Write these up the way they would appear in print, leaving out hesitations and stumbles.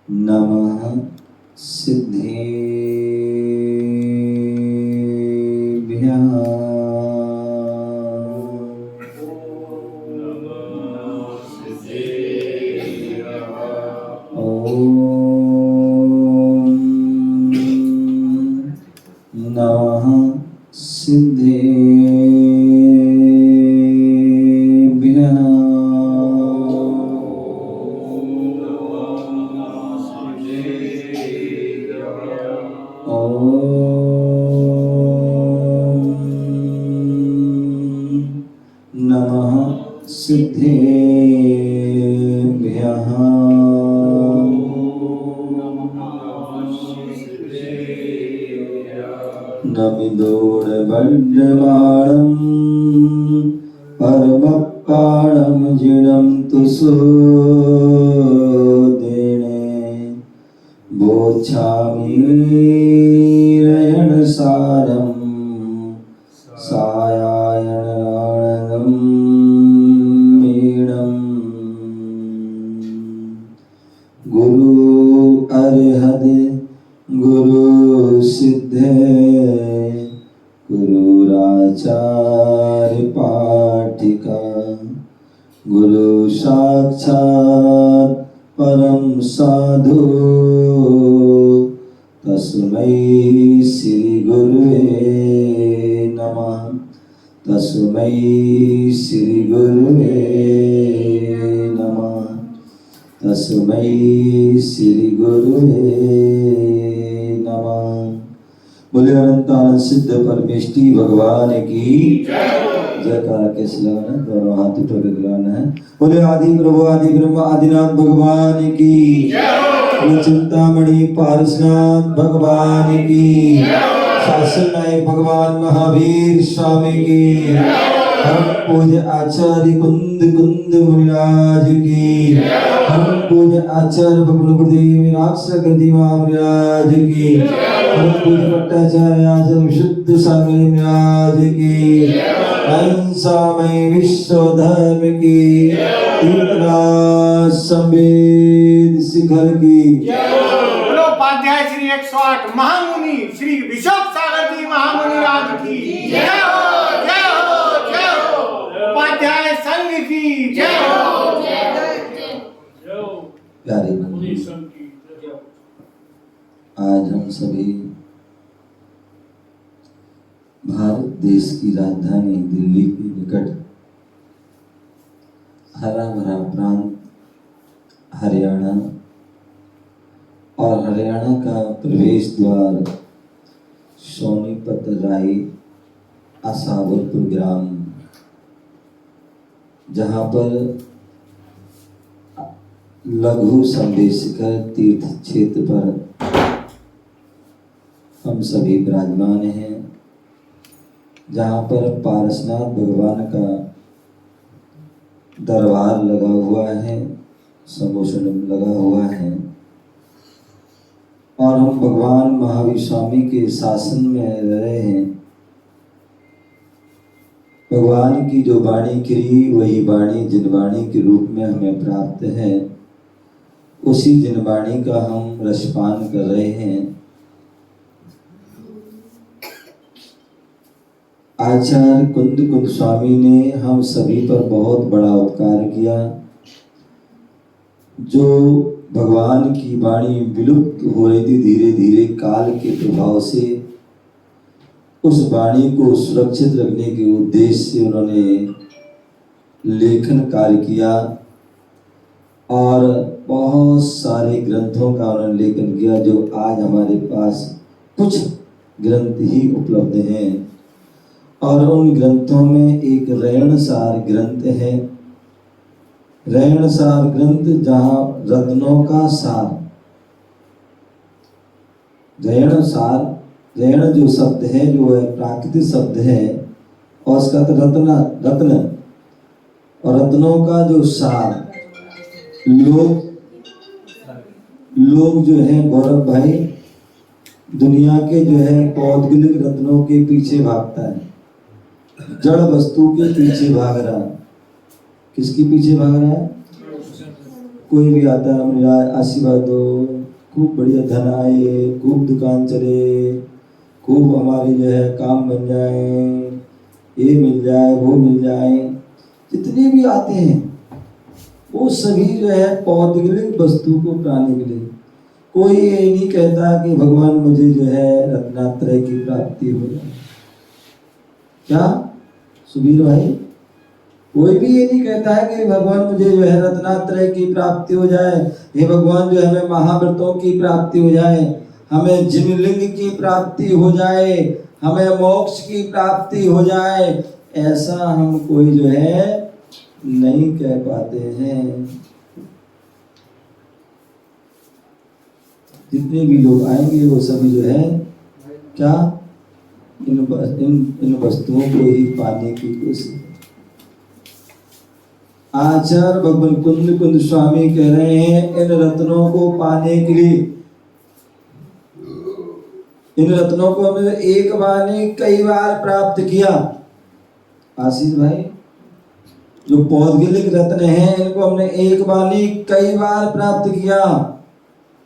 नमः सिद्धेभ्यः। नमः सिद्धेभ्यः। नमः सिद्धेभ्यः। नमिदोर्वज्रबाणं परमपाणं जिनं तु सूदेने बोच्छामि रयणसारं सायायणानदं मीणम्। गुरु अर्हद् गुरु सिद्धे गुरुराचार्य पाठिका गुरु साक्षात् परम साधु तस्मै श्री गुरुवे नमः। तस्मै श्री गुरुवे नमः। तस्मै श्री गुरुवे नमः। बोले अनंतानंद सिद्ध परमेष्टि भगवान की जयकारा। कैसे लगाना? दोनों हाथ उठा के लगाना है। बोले आदि प्रभु आदि ब्रह्म आदिनाथ भगवान की। बोले चिंतामणि पारसनाथ भगवान की। शासन नायक भगवान महावीर स्वामी की। हम पूज्य आचार्य कुंद कुंद मुनिराज की। हम पूज्य आचार्य भगवान गुरुदेव राक्षगति महाराज की। हम पूज्य भट्टाचार्य आचार्य विशुद्ध सागर महाराज की। अहिंसामय विश्व धर्म की। तीर्थराज संवेद शिखर की। बोलो उपाध्याय श्री 108 महामुनि श्री विशुद्ध सागर जी महामुनि राज की जय हो जय हो जय हो। उपाध्याय संघ की जय हो। प्यारे बंधु, आज हम सभी भारत देश की राजधानी दिल्ली के निकट हरा भरा प्रांत हरियाणा और हरियाणा का प्रवेश द्वार सोनीपत राय आसावरपुर ग्राम, जहाँ पर लघु संदेशिकर तीर्थ क्षेत्र पर हम सभी विराजमान हैं, जहाँ पर पारसनाथ भगवान का दरबार लगा हुआ है, समोसन लगा हुआ है और हम भगवान महावीर स्वामी के शासन में रहे हैं। भगवान की जो वाणी की वही वाणी जिनवाणी के रूप में हमें प्राप्त है, उसी जिनवाणी का हम रसपान कर रहे हैं। आचार्य कुंद कुंद स्वामी ने हम सभी पर बहुत बड़ा उपकार किया। जो भगवान की वाणी विलुप्त हो रही थी धीरे धीरे काल के प्रभाव से, उस वाणी को सुरक्षित रखने के उद्देश्य से उन्होंने लेखन कार्य किया और बहुत सारे ग्रंथों का उन्होंने लेखन किया, जो आज हमारे पास कुछ ग्रंथ ही उपलब्ध हैं। और उन ग्रंथों में एक रयणसार ग्रंथ है। रयणसार ग्रंथ जहाँ रत्नों का सार, रयणसार, रयण जो शब्द है जो है प्राकृतिक शब्द है और उसका रत्न रत्न और रत्नों का जो सार, लोग जो है गौरव भाई दुनिया के जो है पौद्गलिक रत्नों के पीछे भागता है, जड़ वस्तु के पीछे भाग रहा है। किसके पीछे भाग रहा है? कोई भी आता है मुझे आशीर्वाद दो, खूब बढ़िया धन आए, खूब दुकान चले, खूब हमारी जो है काम बन जाए, ये मिल जाए वो मिल जाए, जितने भी आते हैं वो सभी जो है पौद्गलिक वस्तु को पाने के लिए। कोई ये नहीं कहता कि भगवान मुझे जो है रत्नात्रय की प्राप्ति हो जाए। क्या सुबीर भाई, कोई भी ये नहीं कहता है कि भगवान मुझे जो है रत्नात्रय की प्राप्ति हो जाए, हे भगवान जो हमें महाव्रतों की प्राप्ति हो जाए, हमें जिनलिंग की प्राप्ति हो जाए, हमें मोक्ष की प्राप्ति हो जाए, ऐसा हम कोई जो है नहीं कह पाते हैं। जितने भी लोग आएंगे वो सभी जो है क्या इन वस्तुओं को ही पाने की कोशिश। आचार्य भगवान कुंद स्वामी कह रहे हैं इन रत्नों को पाने के लिए, इन रत्नों को हमने एक बार नहीं कई बार प्राप्त किया। आशीष भाई, जो पौद्गलिक रत्न हैं इनको हमने एक बार नहीं कई बार प्राप्त किया।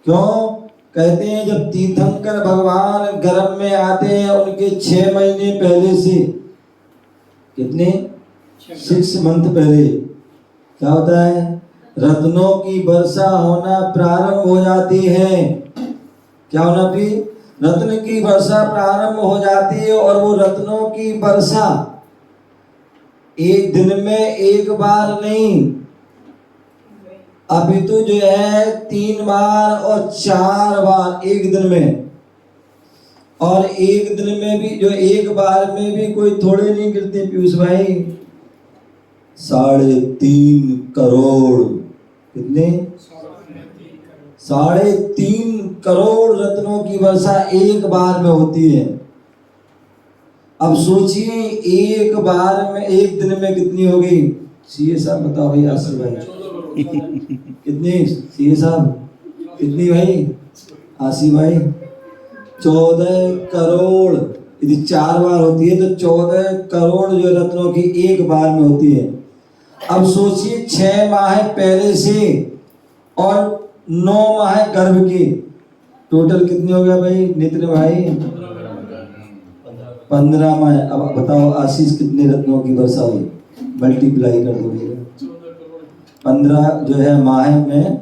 क्यों? कहते हैं जब तीर्थंकर भगवान गर्भ में आते हैं उनके 6 महीने पहले से, कितने 6 मंथ पहले क्या होता है, रत्नों की वर्षा होना प्रारंभ हो जाती है। क्या होना भी, रत्न की वर्षा प्रारंभ हो जाती है। और वो रत्नों की वर्षा एक दिन में एक बार नहीं, अभी तो जो है 3 बार और 4 बार एक दिन में। और एक दिन में भी जो एक बार में भी कोई थोड़े नहीं गिरते पीयूष भाई, 3.5 करोड़, कितने 3.5 करोड़ रत्नों की वर्षा एक बार में होती है। अब सोचिए एक बार में एक दिन में कितनी होगी। सीए साहब बताओ भाई, आसिफ भाई कितनी, सीए साहब कितनी भाई, आसिफ भाई 14 करोड़। यदि 4 बार होती है तो 14 करोड़ जो रत्नों की एक बार में होती है। अब सोचिए 6 माह पहले से और 9 माह गर्भ की, टोटल कितनी हो गया भाई नितिन भाई, 15 माह। अब बताओ आशीष कितने रत्नों की वर्षा हुई, मल्टीप्लाई कर दो। 15 जो है माह में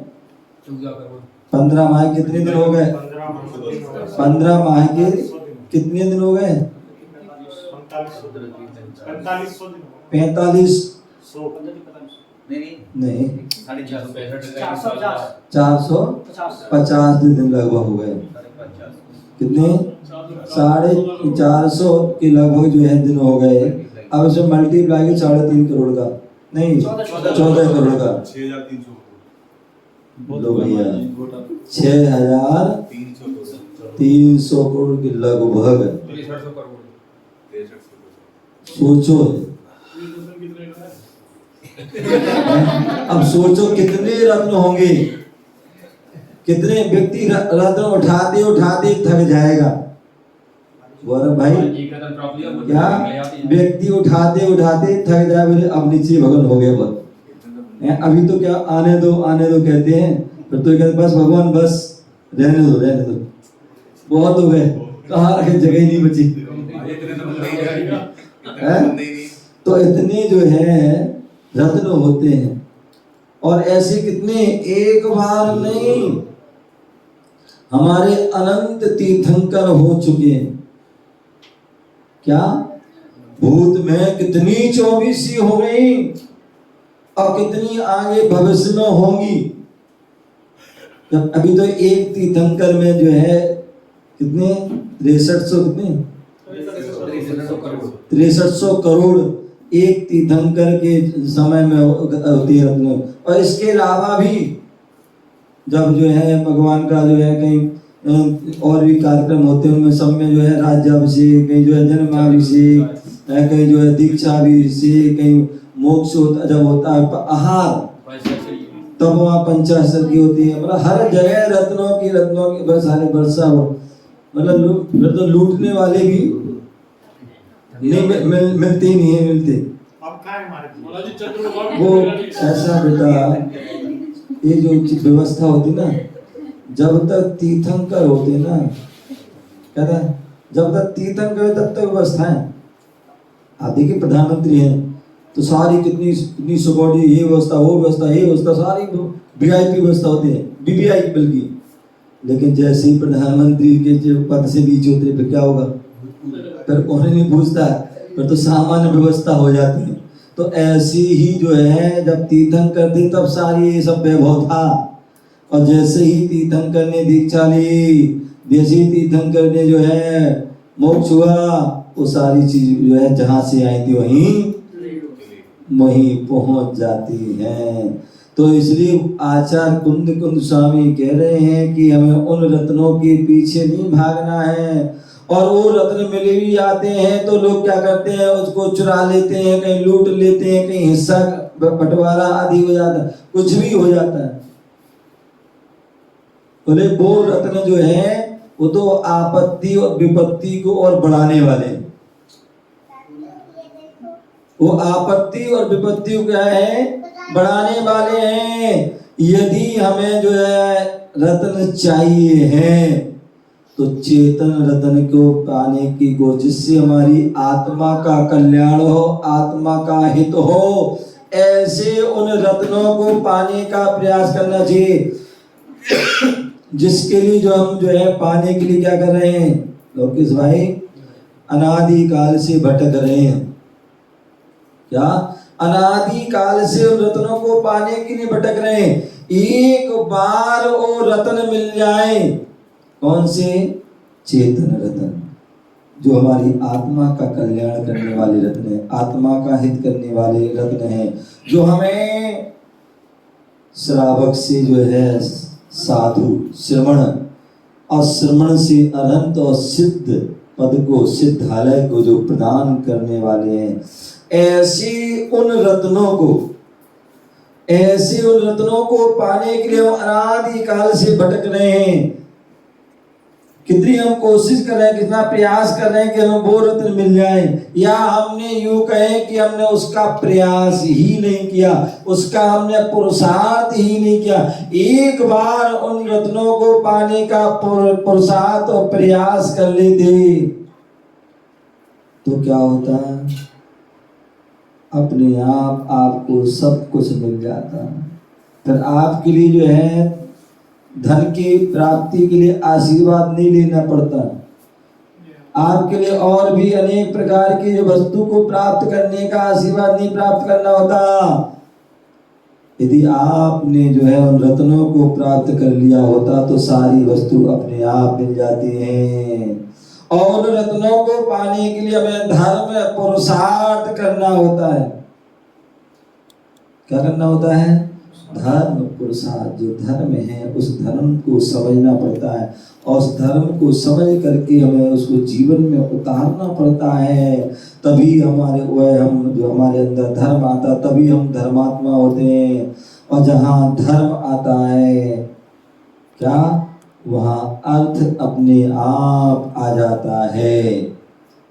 15 माह कितने दिन हो गए, 15 माह के कितने दिन हो गए, 45 नहीं 450 दिन लगभग हो गए। कितने 450 के लगभग जो है दिन हो गए। अब इसे मल्टीप्लाई के 3.5 करोड़ का नहीं 14 करोड़ का, बोलो भैया 6,300 करोड़ के लगभग। सोचो अब सोचो कितने रत्न होंगे, कितने व्यक्ति रत्न उठाते उठाते थक जाएगा। गौरव भाई क्या व्यक्ति उठाते उठाते थक जाए, बोले अब नीचे भगवान हो गए बहुत, अभी तो क्या आने दो कहते हैं, फिर तो कहते बस भगवान बस रहने दो बहुत हो गए, कहाँ रखे जगह ही नहीं बची तो इतने जो है रत्न होते हैं। और ऐसे कितने, एक बार नहीं, हमारे अनंत तीर्थंकर हो चुके हैं। क्या भूत में कितनी 24 हो गई और कितनी आगे भविष्य में होंगी। जब अभी तो एक तीर्थंकर में जो है कितने 6300 करोड़ एक तीर्थंकर के समय में होती है रत्न। और इसके अलावा भी जब जो है भगवान का जो है कहीं और भी कार्यक्रम होते हैं, उनमें सब में जो है राज्याभिषेक, कहीं जो है जन्माभिषेक, कहीं जो है दीक्षाभिषेक, कहीं मोक्ष होता जब होता है आहार, तब वहाँ पंचाशर की होती है। मतलब हर जगह रत्नों की बस सारे वर्षा हो, मतलब फिर तो लूटने वाले भी नहीं मिलते ही नहीं है। वो ऐसा बेटा ये जो व्यवस्था होती ना, जब तक तीर्थंकर होते ना, कहता है जब तक तीर्थंकर तब तक व्यवस्था है। आप देखिए प्रधानमंत्री हैं तो सारी कितनी सुगौड़ी, ये व्यवस्था वो व्यवस्था ये व्यवस्था, सारी वीआईपी व्यवस्था होती है, बीबीआई बल्कि। लेकिन जैसे ही प्रधानमंत्री के जो पद से नीचे उतरे फिर क्या होगा, फिर कौन नहीं पूछता, फिर तो सामान्य व्यवस्था हो जाती है। तो ऐसी ही जो है जब तीर्थंकर थे तब सारी ये सब वैभव था, और जैसे ही तीर्थंकर ने दीक्षा ली, जैसे ही तीर्थंकर ने जो है मोक्ष हुआ, वो सारी चीज जो है जहां से आई थी वहीं पहुंच जाती हैं। तो इसलिए आचार्य कुंद स्वामी कह रहे हैं कि हमें उन रत्नों के पीछे नहीं भागना है। और वो रत्न मिले भी आते हैं तो लोग क्या करते हैं, उसको चुरा लेते हैं, कहीं लूट लेते हैं, कहीं हिस्सा बंटवारा आदि हो जाता है, कुछ भी हो जाता है। बोले वो रत्न जो है वो तो आपत्ति और विपत्ति को और बढ़ाने वाले हैं। वो आपत्ति और विपत्ति को क्या है, बढ़ाने वाले हैं। यदि हमें जो है रत्न चाहिए है तो चेतन रत्न को पाने की को, जिससे हमारी आत्मा का कल्याण हो, आत्मा का हित हो, ऐसे उन रत्नों को पाने का प्रयास करना चाहिए। जिसके लिए जो हम जो है पाने के लिए क्या कर रहे हैं लोकेश भाई, अनादि काल से भटक रहे हैं। क्या अनादि काल से उन रत्नों को पाने के लिए भटक रहे हैं। एक बार वो रत्न मिल जाए, कौन से, चेतन रत्न, जो हमारी आत्मा का कल्याण करने वाले रत्न है, आत्मा का हित करने वाले रत्न है, जो हमें श्रावक से जो है साधु श्रवण, और श्रवण से अनंत और सिद्ध पद को, सिद्धालय को जो प्रदान करने वाले हैं। ऐसे उन रत्नों को पाने के लिए हम अनादि काल से भटक रहे हैं। कितनी हम कोशिश कर रहे हैं, कितना प्रयास कर रहे हैं कि हमें वो रत्न मिल जाए, या हमने यूं कहे कि हमने उसका प्रयास ही नहीं किया, उसका हमने पुरुषार्थ ही नहीं किया। एक बार उन रत्नों को पाने का पुरुषार्थ और प्रयास कर लेते तो क्या होता है, अपने आप आपको सब कुछ मिल जाता। फिर आपके लिए जो है धन की प्राप्ति के लिए आशीर्वाद नहीं लेना पड़ता, आपके लिए और भी अनेक प्रकार की जो वस्तु को प्राप्त करने का आशीर्वाद नहीं प्राप्त करना होता। यदि आपने जो है उन रत्नों को प्राप्त कर लिया होता तो सारी वस्तु अपने आप मिल जाती हैं। और उन रत्नों को पाने के लिए हमें धर्म पुरुषार्थ करना होता है। क्या करना होता है, धर्म पुरुषार्थ। जो धर्म है उस धर्म को समझना पड़ता है, और उस धर्म को समझ करके हमें उसको जीवन में उतारना पड़ता है। तभी हम जो हमारे अंदर धर्म आता, तभी हम धर्मात्मा होते हैं। और जहाँ धर्म आता है क्या, वहाँ अर्थ अपने आप आ जाता है।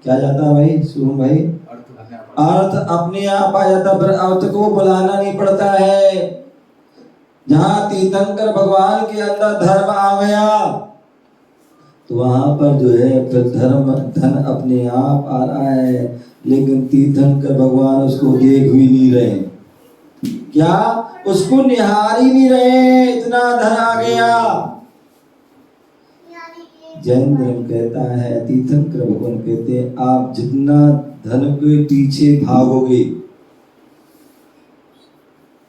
क्या जाता है भाई शुभम भाई, अर्थ अपने आप आ जाता। फिर अर्थ को बुलाना नहीं पड़ता है। जहाँ तीर्थंकर भगवान के अंदर धर्म आ गया तो वहां पर जो है फिर धन अपने आप आ रहा है। लेकिन तीर्थंकर भगवान उसको देख भी नहीं रहे, क्या उसको निहार ही नहीं रहे, इतना धन आ गया। जैन धर्म कहता है, तीर्थंकर भगवान कहते हैं, आप जितना धन के पीछे भागोगे,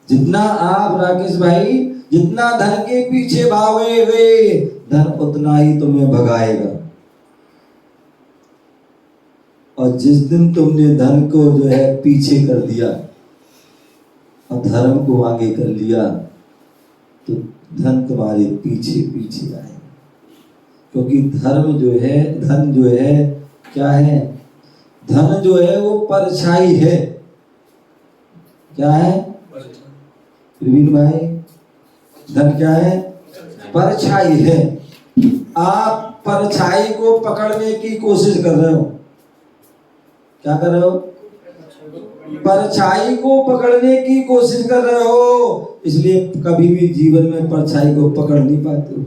जितना आप राकेश भाई जितना धन के पीछे भागोगे, धन उतना ही तुम्हें भगाएगा। और जिस दिन तुमने धन को जो है पीछे कर दिया और धर्म को आगे कर लिया तो धन तुम्हारे पीछे पीछे आए। क्योंकि धर्म जो है, धन जो है क्या है, धन जो है वो परछाई है। क्या है प्रवीण भाई, धन क्या है, परछाई है। आप परछाई को पकड़ने की कोशिश कर रहे हो। क्या कर रहे हो, परछाई को पकड़ने की कोशिश कर रहे हो, इसलिए कभी भी जीवन में परछाई को पकड़ नहीं पाते हो।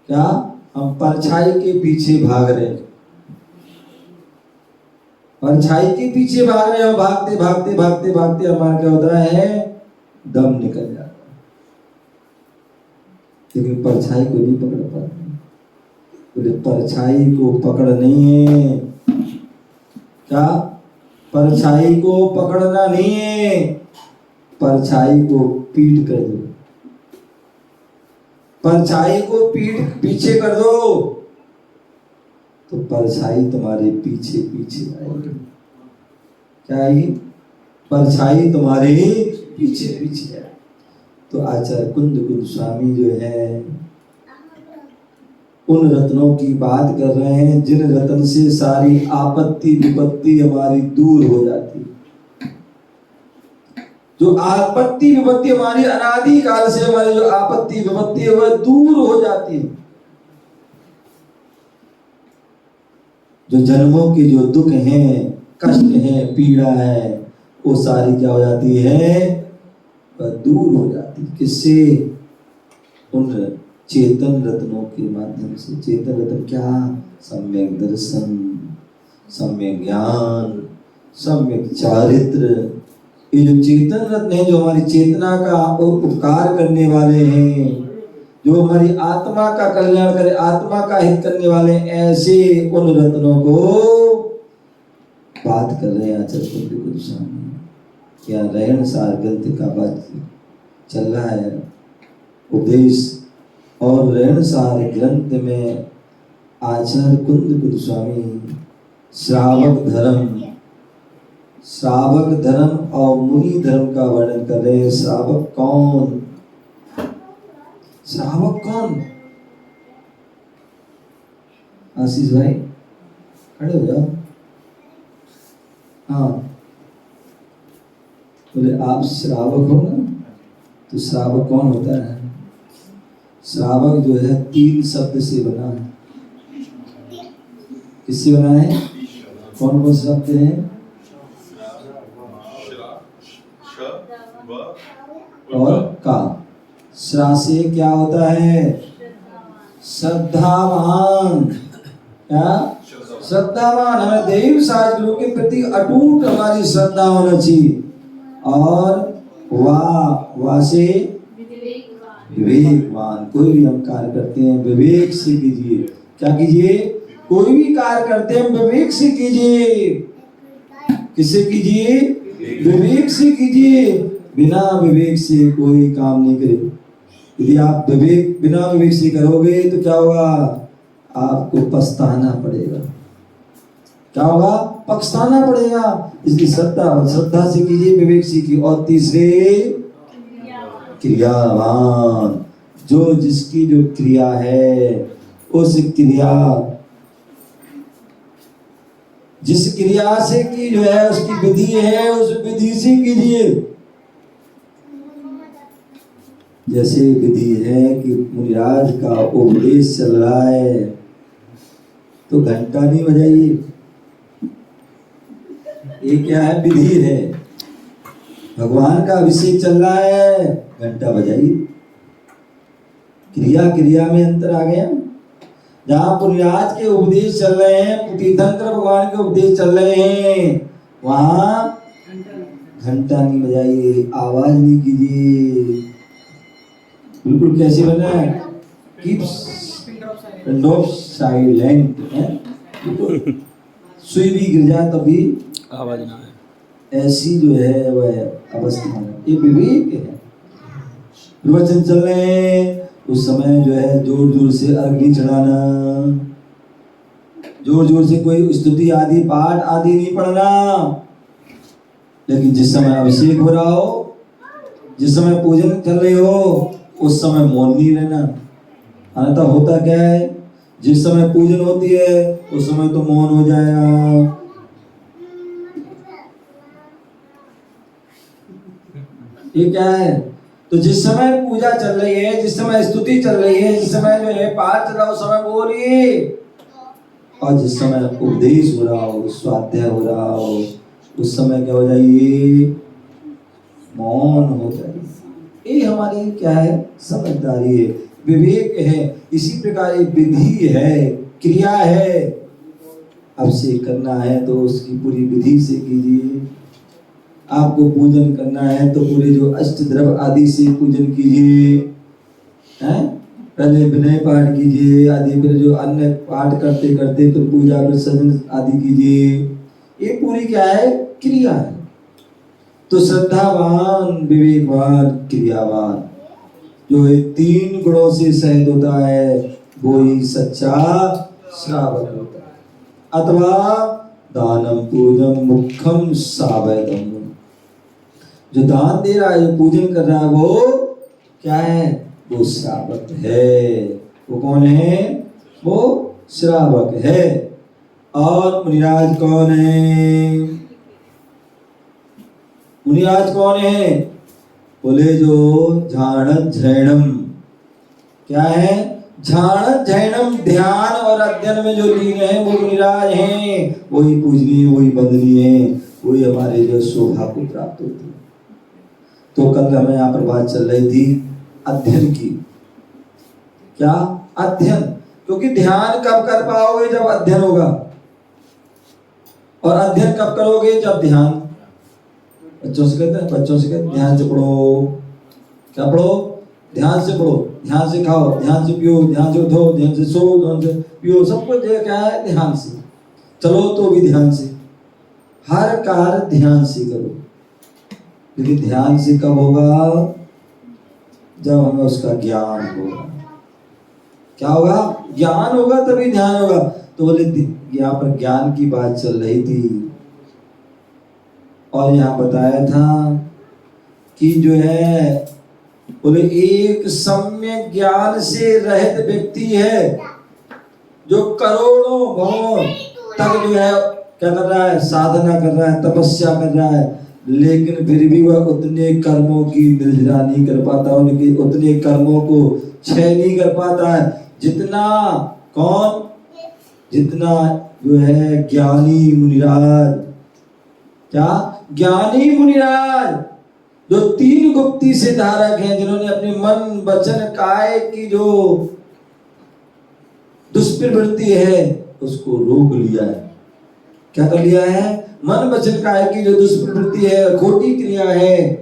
क्या हम परछाई के पीछे भाग रहे हैं, परछाई के पीछे भाग रहे हो, भागते भागते भागते भागते हमारा क्या होता है, दम निकल जाता है, लेकिन परछाई को नहीं पकड़ पाते। बोले परछाई को पकड़ नहीं है, क्या परछाई को पकड़ना नहीं है, परछाई को पीट कर दो, परछाई को पीछे कर दो तो परछाई तुम्हारे पीछे पीछे आएगी। क्या आएगी? परछाई तुम्हारे पीछे पीछे आएगी। तो आचार्य कुंद स्वामी जो है उन रत्नों की बात कर रहे हैं जिन रत्न से सारी आपत्ति विपत्ति हमारी दूर हो जाती है। जो आपत्ति विपत्ति हमारी अनादि काल से हमारी जो आपत्ति विपत्ति है वह दूर हो जाती है। जो जन्मों के जो दुख हैं, कष्ट हैं, पीड़ा है, वो सारी क्या हो जाती है, वह दूर हो जाती है। किससे? उन चेतन रत्नों के माध्यम से। चेतन रत्न क्या? सम्यक दर्शन, सम्यक ज्ञान, सम्यक चारित्र। ये जो चेतन रत्न है, जो हमारी चेतना का उपकार करने वाले हैं, जो हमारी आत्मा का कल्याण करे, आत्मा का हित करने वाले, ऐसे उन रत्नों को बात कर रहे हैं आचार्य कुंद स्वामी। क्या रहन सार ग्रंथ का बात चल रहा है, उपदेश और रहन सार ग्रंथ में आचार्य कुंद स्वामी श्रावक धर्म और मुनि धर्म का वर्णन कर रहे हैं। श्रावक कौन? श्रावक कौन? आशीष भाई खड़े हो जाओ। हाँ, बोले आप श्रावक हो ना, तो श्रावक कौन होता है? श्रावक जो है 3 शब्द से बना है। किससे बना है? कौन कौन से शब्द हैं? और का। श्रा से क्या होता है? श्रद्धावान। क्या? श्रद्धावान। हमें देव शास्त्रों के प्रति अटूट हमारी श्रद्धा होना चाहिए। और वाह से विवेकवान। कोई भी हम कार्य करते हैं विवेक से कीजिए। क्या कीजिए? कोई भी कार्य करते हैं विवेक से कीजिए। किससे कीजिए? विवेक से कीजिए। बिना विवेक से कोई काम नहीं करे। यदि आप बिना विवेक से करोगे तो क्या होगा? आपको पछताना पड़ेगा। क्या होगा? पछताना पड़ेगा। इसलिए श्रद्धा से कीजिए, विवेक से कीजिए। और तीसरे क्रियावान। जो जिसकी जो क्रिया है, उस क्रिया जिस क्रिया से की जो है उसकी विधि है, उस विधि से कीजिए। जैसे विधि है कि मुनिराज का उपदेश चल रहा है तो घंटा नहीं बजाइए। ये क्या है? विधि है। भगवान का अभिषेक चल रहा है, घंटा बजाइए। क्रिया में अंतर आ गया। जहाँ पुण्याज के उपदेश चल रहे हैं, तीर्थंकर भगवान के उपदेश चल रहे हैं, वहां घंटा नहीं बजाइए, आवाज नहीं कीजिए। बिल्कुल कैसे बना है? कीप साइलेंट है। सुई भी गिर जाए तभी आवाज ना आए। ऐसी जो है वह अवस्था है। ये विवेक है। प्रवचन चल रहे हैं उस समय जो है जोर जोर से अग्नि चढ़ाना, जोर जोर से कोई स्तुति आदि पाठ आदि नहीं पढ़ना। लेकिन जिस समय अभिषेक हो रहा हो, जिस समय पूजन चल रही हो, उस समय मौन नहीं रहना। अन्यथा होता क्या है? जिस समय पूजन होती है उस समय तो मौन हो जाएगा। ये क्या है? तो जिस समय पूजा चल रही है, जिस समय स्तुति चल रही है, जिस समय जो है पाठ चल रहा है, उस समय बोलिए। और जिस समय उपदेश हो रहा हो, स्वाध्याय हो रहा हो, उस समय क्या हो जाइए, मौन हो जाइए। ये हमारी क्या है, समझदारी है, विवेक है। इसी प्रकार एक विधि है, क्रिया है। अब से करना है तो उसकी पूरी विधि से कीजिए। आपको पूजन करना है तो पूरे जो अष्ट द्रव्य आदि से पूजन कीजिए, हैं? पहले विनय पाठ कीजिए आदि, फिर जो अन्य पाठ करते करते फिर पूजा विसर्जन आदि कीजिए। ये पूरी क्या है, क्रिया है। तो श्रद्धावान, विवेकवान, क्रियावान, जो ये तीन गुणों से सहित होता है, वो ही सच्चा श्रावक होता है। अथवा दानम पूजन मुखम सावयतम, जो दान दे रहा है, जो पूजन कर रहा है, वो क्या है, वो श्रावक है। वो कौन है, वो श्रावक है। और मुनिराज कौन है, मुनिराज कौन है, बोले जो झाण झैणम, क्या है, झाण झैणम, ध्यान और अध्ययन में जो लीन है, वो मुनिराज हैं। वही पूजनीय, वही वंदनीय है, वही हमारे जो शोभा को प्राप्त होती है। तो कल हमें यहाँ पर बात चल रही थी अध्ययन की। क्या अध्ययन, क्योंकि ध्यान कब कर पाओगे, जब अध्ययन होगा। और अध्ययन कब करोगे, जब ध्यान। बच्चों से कहते हैं, बच्चों से कहते हैं ध्यान से पढ़ो। क्या पढ़ो, ध्यान से पढ़ो, ध्यान से खाओ, ध्यान से पियो, ध्यान से उठो, ध्यान से सो, ध्यान से पियो, सब कुछ क्या है, ध्यान से। चलो तो भी ध्यान से, हर कार्य ध्यान से करो। लेकिन ध्यान से कब होगा, जब हमें उसका ज्ञान होगा। क्या होगा, ज्ञान होगा तभी ध्यान होगा। तो बोले यहाँ पर ज्ञान की बात चल रही थी, और यहाँ बताया था कि जो है, बोले एक सम्यक ज्ञान से रहित व्यक्ति है, जो करोड़ों भवों तक जो है क्या कर रहा है, साधना कर रहा है, तपस्या कर रहा है, लेकिन फिर भी वह उतने कर्मों की निर्जरा नहीं कर पाता, उनके उतने कर्मों को क्षय नहीं कर पाता है जितना कौन, जितना जो है ज्ञानी मुनिराज। क्या, ज्ञानी मुनिराज, जो तीन गुप्ती से धारक हैं, जिन्होंने अपने मन वचन काया की जो दुष्प्रवृत्ति है उसको रोक लिया है। क्या कर लिया है, मन वचन काया की जो दुष्प्रवृत्ति है, खोटी क्रिया है,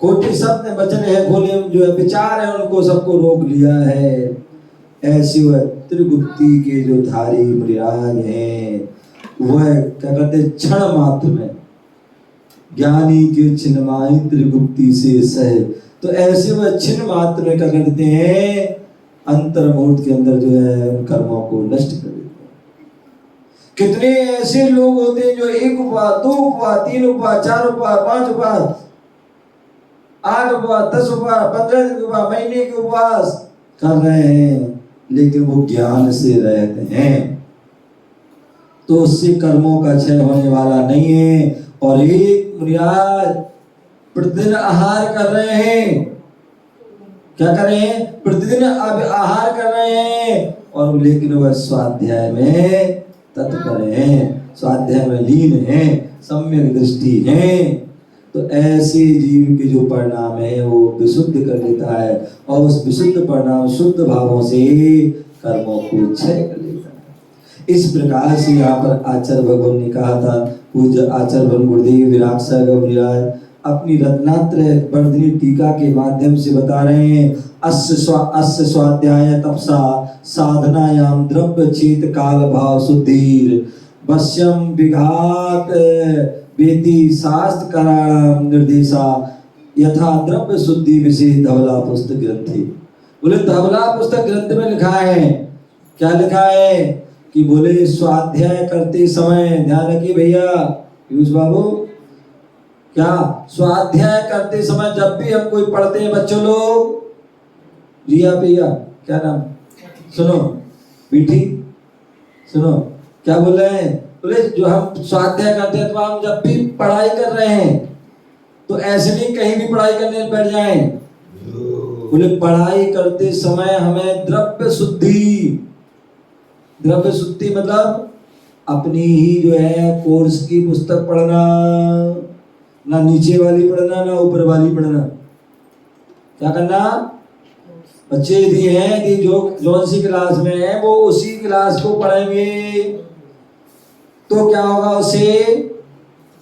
खोटे शब्द वचन है, खोले जो है विचार है, उनको सबको रोक लिया है। ऐसे वह त्रिगुप्ती के जो धारी मुनिराज हैं, वह क्या करते, क्षण मात्र में ज्ञानी के छिन्नमाई त्रिगुप्ती से सह। तो ऐसे वह छिन्न मात्र में क्या करते हैं, अंतर्मुहूर्त के अंदर जो है उन कर्मों को नष्ट कर देते हैं। कितने ऐसे लोग होते हैं जो एक उपवास, दो उपवास, तीन उपवास, चार उपवास, पांच उपवास, 8 उपवास, 10 उपवास, 15 दिन के उपवास, महीने के उपवास कर रहे हैं, लेकिन वो ज्ञान से रहते हैं, तो उससे कर्मों का क्षय होने वाला नहीं है। और एक मुनिराज प्रतिदिन आहार कर रहे हैं, क्या कर रहे हैं, प्रतिदिन अब आहार कर रहे हैं, और लेकिन वह स्वाध्याय में तत्पर हैं, स्वाध्याय में लीन हैं, सम्यक दृष्टि हैं। तो ऐसे जीव के जो परिणाम है वो विशुद्ध कर लेता है, और उस विशुद्ध परिणाम शुद्ध भावों से कर्मों को क्षय कर लेता है। इस प्रकार से यहाँ पर आचार्य भगवान ने कहा था, पूज्य आचार्य भगवान गुरुदेव विराट सागर मुनिराज अपनी रत्नात्रय वर्धिनी टीका के माध्यम से बता रहे हैं, अस्य स्वाध्याय तपसा साधनायाम द्रव्य चेत काल भाव शुद्धिर वश्यम विघात वेदी शास्त्र कराणाम निर्देशा यथा द्रव्य शुद्धि विषय धवला पुस्तक ग्रंथि। बोले धवला पुस्तक ग्रंथ में लिखा है, क्या लिखा है कि बोले स्वाध्याय करते समय, ध्यान रखिए भैया पीयूष बाबू, क्या स्वाध्याय करते समय जब भी हम कोई पढ़ते हैं बच्चों लोग, रिया भैया क्या नाम, सुनो पीठी सुनो क्या बोल रहे हैं, बोले जो हम स्वाध्याय करते हैं तो हम जब भी पढ़ाई कर रहे हैं तो ऐसे नहीं कहीं भी पढ़ाई करने बैठ जाएं। बोले पढ़ाई करते समय हमें द्रव्य शुद्धि, द्रव्य शुद्धि मतलब अपनी ही जो है कोर्स की पुस्तक पढ़ना, ना नीचे वाली पढ़ना ना ऊपर वाली पढ़ना। क्या करना? बच्चे यदि हैं कि जो कौन सी क्लास में है वो उसी क्लास को पढ़ेंगे तो क्या होगा,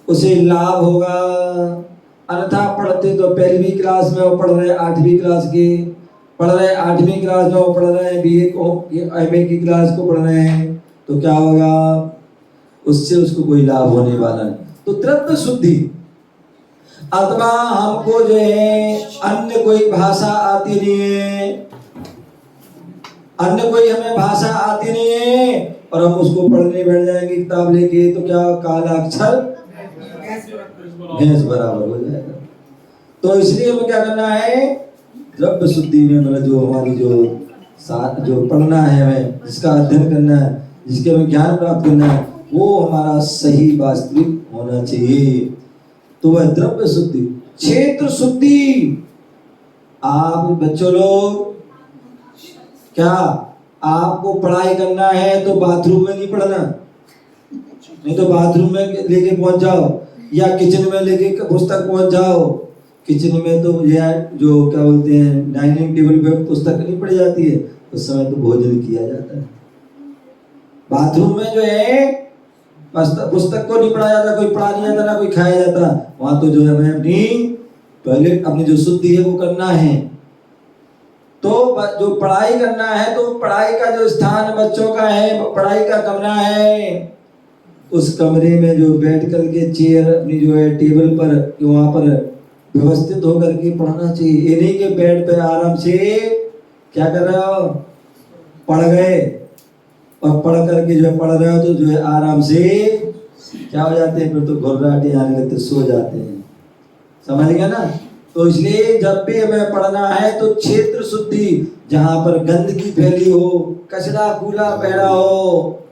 उसे लाभ होगा। अन्यथा पढ़ते तो 1वीं क्लास में वो पढ़ रहे 8वीं क्लास के, पढ़ रहे 8वीं क्लास में वो पढ़ रहे हैं BA को, MA की क्लास को पढ़ रहे हैं, तो क्या होगा, उससे उसको कोई लाभ होने वाला नहीं। तो द्रव्य शुद्धि अथवा हमको जो है अन्य कोई भाषा आती नहीं है, अन्य कोई हमें भाषा आती नहीं है और हम उसको पढ़ने बैठ जाएंगे किताब लेके, तो क्या काला अक्षर भैंस बराबर हो जाएगा। तो इसलिए हमें क्या करना है, द्रव्य शुद्धि में मतलब जो हमारी जो पढ़ना है, हमें जिसका अध्ययन करना है, जिसके हमें ज्ञान प्राप्त करना है, वो हमारा सही वास्तविक होना चाहिए। तो वह द्रव्य शुद्धि। क्षेत्र शुद्धि, आप बच्चों लोग क्या आपको पढ़ाई करना है तो बाथरूम में नहीं पढ़ना, नहीं तो बाथरूम में लेके पहुंच जाओ या किचन में लेके पुस्तक पहुंच जाओ। किचन में तो यह जो क्या बोलते हैं डाइनिंग टेबल पे पुस्तक नहीं पढ़ी जाती है, उस समय तो भोजन किया जाता है। बाथरूम में जो है पुस्तक को नहीं पढ़ा जाता, कोई पढ़ा नहीं जाता ना कोई खाया जाता। वहां तो जो है हमें अपनी टॉयलेट अपनी जो शुद्धि है वो करना है। तो जो पढ़ाई करना है तो पढ़ाई का जो स्थान बच्चों का है, पढ़ाई का कमरा है, उस कमरे में जो बैठ करके चेयर अपनी जो है टेबल पर वहां पर व्यवस्थित होकर के पढ़ना चाहिए। ये नहीं कि बेड पे आराम से क्या कर रहे हो, पढ़ गए और पढ़ करके जो है पढ़ रहे हो तो जो है आराम से क्या हो जाते हैं, फिर तो घुर्राटे आने लगते, सो जाते हैं। समझ गए ना? तो इसलिए जब भी हमें पढ़ना है तो क्षेत्र शुद्धि, जहां पर गंदगी फैली हो, कचरा कूड़ा पैदा हो,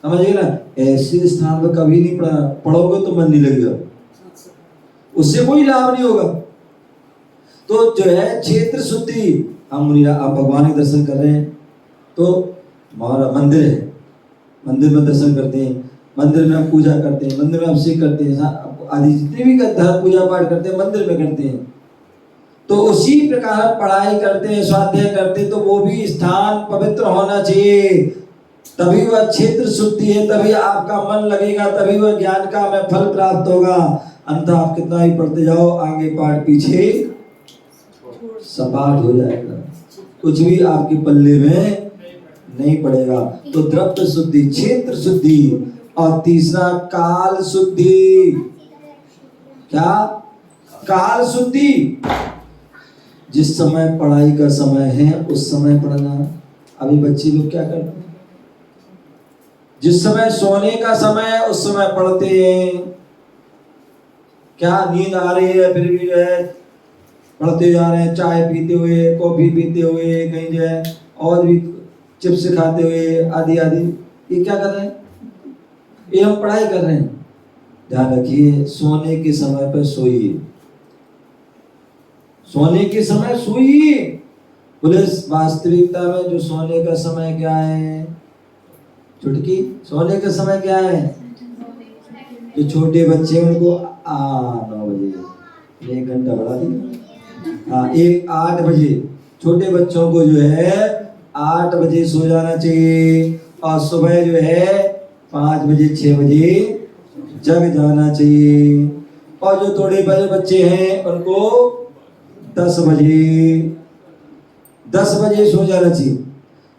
समझिए ना, ऐसे स्थान पर कभी नहीं पढ़ोगे तो मन नहीं लगेगा, उससे कोई लाभ नहीं होगा। तो जो है क्षेत्र शुद्धि, हम भगवान के दर्शन कर रहे हैं तो हमारा मंदिर है, मंदिर में दर्शन करते हैं, मंदिर में हम पूजा करते हैं, मंदिर में अभिषेक करते हैं, आदि जितने भी धर्म पूजा पाठ करते हैं मंदिर में करते हैं। तो उसी प्रकार पढ़ाई करते हैं, स्वाध्याय करते हैं, तो वो भी स्थान पवित्र होना चाहिए, तभी वह क्षेत्र शुद्धि है, तभी आपका मन लगेगा, तभी वह ज्ञान का हमें फल प्राप्त होगा। अन्यथा आप कितना ही पढ़ते जाओ, आगे पाठ पीछे सपाट हो जाएगा, कुछ भी आपके पल्ले में नहीं पड़ेगा। तो द्रव्य शुद्धि, क्षेत्र शुद्धि, और तीसरा काल शुद्धि। क्या? काल शुद्धि। जिस समय पढ़ाई का समय है उस समय पढ़ना। अभी बच्चे लोग क्या करते हैं, जिस समय सोने का समय है उस समय पढ़ते हैं। क्या नींद आ रही है फिर भी जो है पढ़ते जा रहे हैं, चाय पीते हुए, कॉफी पीते हुए, कहीं जो है और भी चिप्स खाते हुए आदि आदि। ये क्या कर रहे हैं? ये हम पढ़ाई कर रहे हैं। ध्यान रखिए, सोने के समय पर सोइए, सोने के समय सोइए। बोले वास्तविकता में जो सोने का समय क्या है? चुटकी, सोने का समय क्या है? जो छोटे बच्चे उनको 9 बजे, 1 घंटा बढ़ा दिया, हाँ 8 बजे छोटे बच्चों को जो है 8 बजे सो जाना चाहिए, और सुबह जो है 5 बजे 6 बजे जग जाना चाहिए। और जो थोड़े बड़े बच्चे हैं उनको 10 बजे सो जाना चाहिए,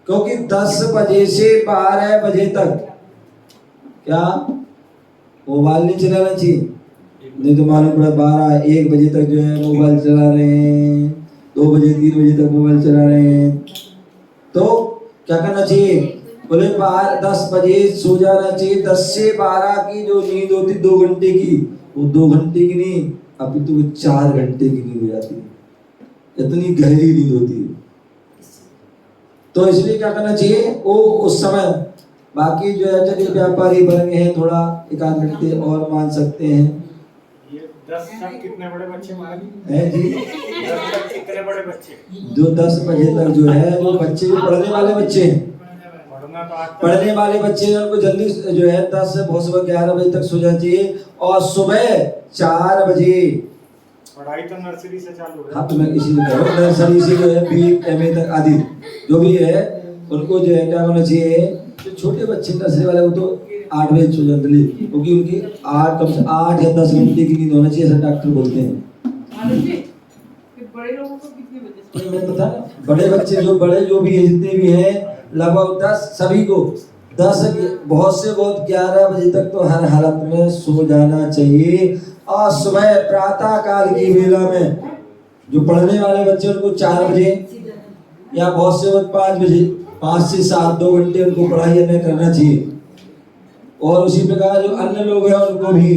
क्योंकि 10 बजे से 12 बजे तक क्या मोबाइल नहीं चलाना चाहिए। नहीं तो मालूम पड़ा 12-1 बजे तक जो है मोबाइल चला रहे हैं, 2 बजे 3 बजे तक मोबाइल चला रहे हैं। तो क्या करना चाहिए? बोले 10 बजे सो जाना चाहिए। 10 से 12 की जो नींद होती 2 घंटे की, वो 2 घंटे की नहीं, अभी तो 4 घंटे की नींद हो जाती है, इतनी गहरी नींद होती है। तो इसलिए क्या करना चाहिए? वो उस समय, बाकी जो है चलिए व्यापारी बन गए हैं, थोड़ा 1-8 घंटे और मान सकते हैं। ये 10 तक कितने बड़े बच्चे हैं जी? 10 तक कितने बड़े बच्चे? जो 10 बजे तक जो है वो बच्चे जो पढ़ने वाले बच्चे हैं, पढ़ने वाले बच्चे उनको जल्दी जो है 10 से बहुत सुबह 11 बजे तक सो जाना चाहिए और सुबह 4 बजे। पढ़ाई तो नर्सरी से चालू है। हाँ तो मैं इसीलिए कह रहा हूँ नर्सरी से जो है BA तक आदि जो भी है उनको जो है क्या होना चाहिए। जो छोटे बच्चे नर्सरी वाले वो तो 8 बजे सो जाते हैं क्योंकि उनकी 8 कम से 8 या 10 घंटे की नींद होना चाहिए ऐसा डॉक्टर बोलते हैं। बड़े लोगों को कितने बजे? मैं बता बड़े बच्चे जो बड़े जो भी है जितने भी हैं लगभग 10 सभी को 10 बहुत से बहुत 11 बजे तक तो हर हालत में सो जाना चाहिए। और सुबह प्रातः काल की वेला में जो पढ़ने वाले बच्चे उनको 4 बजे या बहुत से बहुत 5 बजे 5 से 7 2 घंटे उनको पढ़ाई में करना चाहिए। और उसी प्रकार जो अन्य लोग हैं उनको भी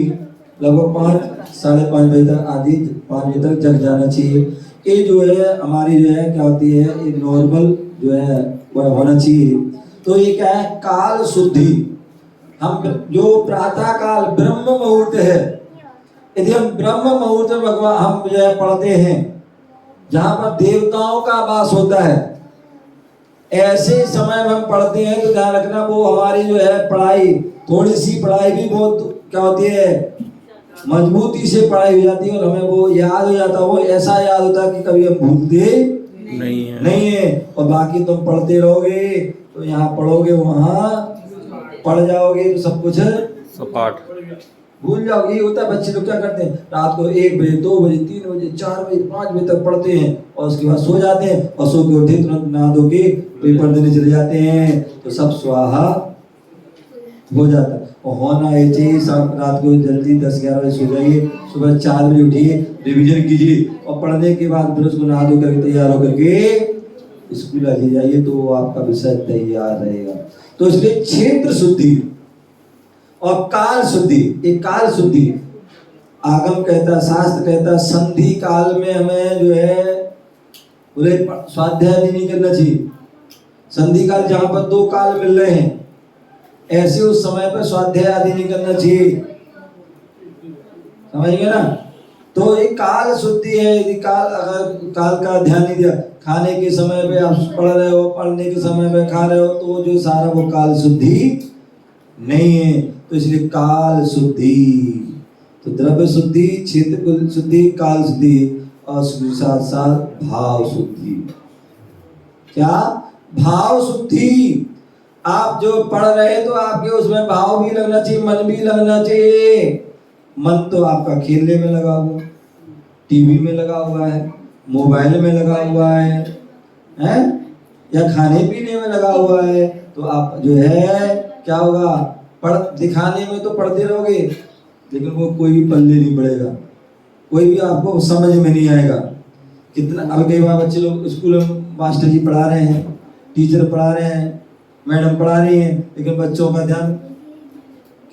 लगभग 5 साढ़े 5 बजे तक आदि 5 बजे तक जग जाना चाहिए। ये जो है हमारी जो है क्या होती है ये नॉर्मल जो है वह होना चाहिए। तो ये क्या है काल शुद्धि। हम जो प्रातः काल ब्रह्म मुहूर्त है यदि हम ब्रह्म मुहूर्त में भगवान हम जो है पढ़ते हैं जहाँ पर देवताओं का वास होता है ऐसे समय में हम पढ़ते हैं तो ध्यान रखना वो हमारी जो है पढ़ाई थोड़ी सी पढ़ाई भी बहुत क्या होती है मजबूती से पढ़ाई हो जाती है और हमें वो याद हो जाता है। वो ऐसा याद होता है कि कभी हम भूलते नहीं है। और बाकी तुम पढ़ते रहोगे तो यहाँ पढ़ोगे वहाँ पढ़ जाओगे तो सब कुछ सपाट भूल जाओगे। ये होता है बच्चे लोग क्या करते हैं रात को 1 बजे 2 बजे 3 बजे 4 बजे 5 बजे तक पढ़ते हैं और उसके बाद सो जाते हैं और सो के उठे तुरंत नहा धो के पेपर देने चले जाते हैं तो सब स्वाहा हो जाता है। और होना ये चाहिए शाम रात को जल्दी 10-11 बजे सो जाइए सुबह 4 बजे उठिए रिवीजन कीजिए और पढ़ने के बाद फिर उसको नहा धो करके तैयार होकर के स्कूल आ जाइए तो आपका विषय तैयार रहेगा। तो इसलिए क्षेत्र शुद्धि और काल शुद्धि। एक काल शुद्धि आगम कहता शास्त्र कहता संधि काल में हमें जो है बोले स्वाध्याय नहीं करना चाहिए। संधि काल जहां पर 2 काल मिल रहे हैं ऐसे उस समय पर स्वाध्याय आदि नहीं करना चाहिए। समझ गए ना। तो एक काल शुद्धि है। यदि काल अगर काल का ध्यान नहीं दिया खाने के समय पे आप पढ़ रहे हो पढ़ने के समय पे खा रहे हो तो जो सारा वो काल शुद्धि नहीं है। तो इसलिए काल शुद्धि तो द्रव्य शुद्धि क्षेत्र शुद्धि काल शुद्धि और साथ साथ भाव शुद्धि। क्या भाव शुद्धि। आप जो पढ़ रहे हैं तो आपके उसमें भाव भी लगना चाहिए मन भी लगना चाहिए। मन तो आपका खेलने में लगा हुआ टीवी में लगा हुआ है मोबाइल में लगा हुआ है या खाने पीने में लगा हुआ है तो आप जो है क्या होगा पढ़ दिखाने में तो पढ़ते रहोगे लेकिन वो कोई भी पल्ले नहीं पड़ेगा कोई भी आपको समझ में नहीं आएगा। कितना अब कई बार बच्चे लोग स्कूल में मास्टर जी पढ़ा रहे हैं टीचर पढ़ा रहे हैं मैडम पढ़ा रही हैं लेकिन बच्चों का ध्यान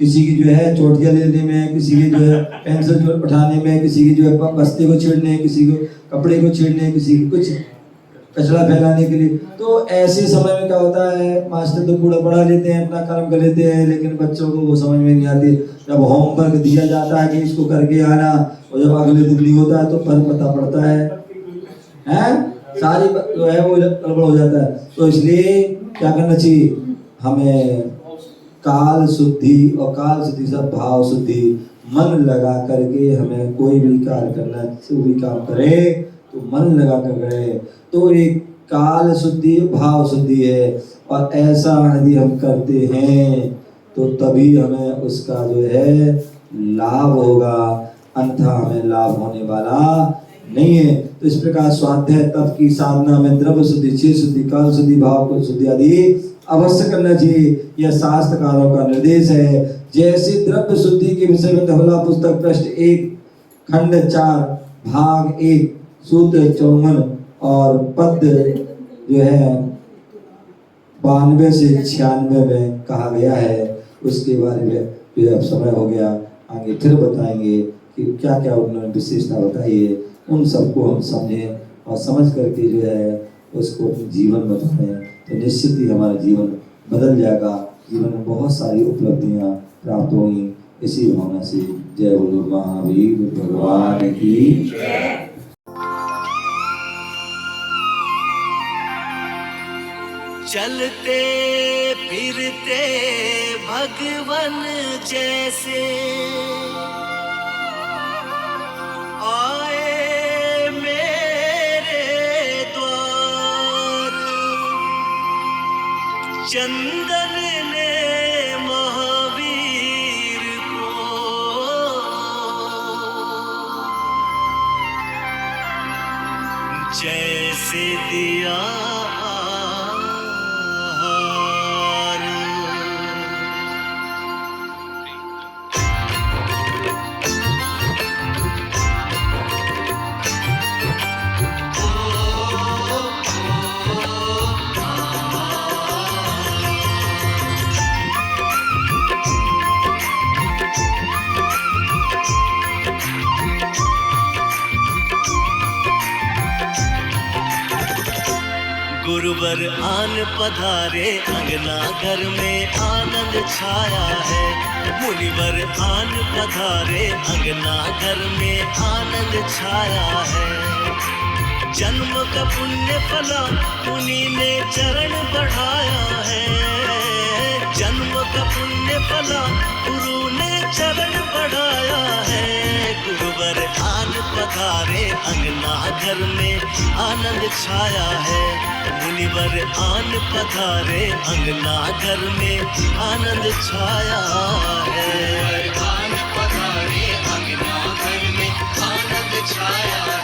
किसी की जो है चोटियाँ लेने में किसी की जो है पेंसिल जो उठाने में किसी की जो है बस्ते को छेड़ने किसी को कपड़े को छेड़ने किसी की कुछ कचरा फैलाने के लिए। तो ऐसे समय में क्या होता है मास्टर तो पूरा पढ़ा लेते हैं अपना काम कर लेते हैं लेकिन बच्चों को वो समझ में नहीं आती। जब होमवर्क दिया जाता है कि इसको करके आना और जब अगले दिन नहीं होता है तो पर पता पड़ता है सारी जो है वो गड़बड़ हो जाता है। तो इसलिए क्या करना चाहिए हमें काल शुद्धि और काल शुद्धि सब भाव शुद्धि मन लगा करके हमें कोई भी कार्य करना कोई भी काम करे तो मन लगा कर करे। तो एक काल शुद्धि भाव शुद्धि है और ऐसा यदि हम करते हैं तो तभी हमें उसका जो है लाभ होगा अन्यथा हमें लाभ होने वाला नहीं है। तो इस प्रकार स्वाध्याय तप की साधना में द्रव्य शुद्धि चित्त शुद्धि काल शुद्धि भाव को शुद्धि आदि अवश्य करना चाहिए। यह शास्त्रकारों का निर्देश है। जैसे द्रव्य शुद्धि के विषय में धवला पुस्तक पृष्ठ 1 खंड 4 भाग 1 सूत्र 54 और पद जो है 92 से 96 में कहा गया है उसके बारे में जो अब समय हो गया आगे फिर बताएंगे कि क्या क्या उन्होंने विशेषता बताई है। उन सबको हम समझें और समझ करके जो है उसको अपने जीवन में बताएं तो निश्चित ही हमारा जीवन बदल जाएगा। जीवन में बहुत सारी उपलब्धियां प्राप्त होंगी। इसी भावना से जय बोलो महावीर भगवान की जय। चलते फिरते भगवन जैसे आए मेरे द्वार। चंदन ने महावीर को जैसे दिया हार। गुरुवर आन पधारे अंगना घर में आनंद छाया है। मुनिवर आन पधारे अंगना घर में आनंद छाया है। जन्म का पुण्य फला मुनि ने चरण बढ़ाया है। जन्म का पुण्य फला गुरु ने चरण बढ़ाया है। गुरुवर आन पधारे अंगना घर में आनंद छाया है। मुनिवर आन पधारे अंगना घर में आनंद छाया है। आन पधारे अंगना घर में आनंद छाया